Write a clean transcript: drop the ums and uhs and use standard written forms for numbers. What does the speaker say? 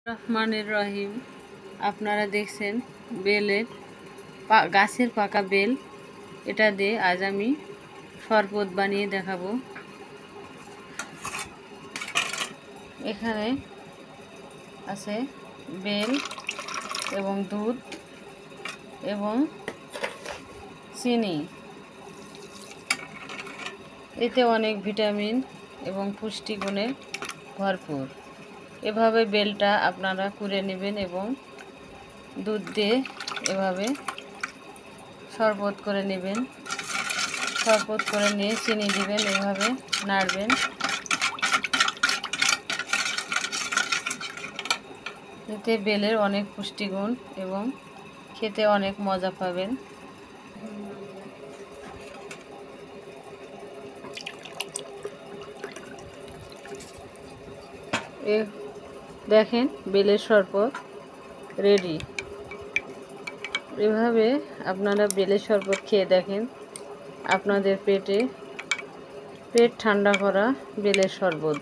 রহমানির রহিম। আপনারা দেখছেন বেলের গাছের পাকা বেল। এটা দিয়ে আজ আমি শরবত বানিয়ে দেখাবো। এখানে আছে বেল এবং দুধ এবং চিনি। এতে অনেক ভিটামিন এবং পুষ্টিগুণে ভরপুর। এভাবে বেলটা আপনারা কুড়ে নেবেন এবং দুধ দিয়ে এভাবে শরবত করে নেবেন। শরবত করে নিয়ে চিনি দিবেন, এভাবে নাড়বেন। এতে বেলের অনেক পুষ্টিগুণ এবং খেতে অনেক মজা পাবেন। দেখেন বেলের শরবত রেডি। এভাবে আপনারা বেলের শরবত খেয়ে দেখেন, আপনাদের পেট ঠান্ডা করা বেলের শরবত।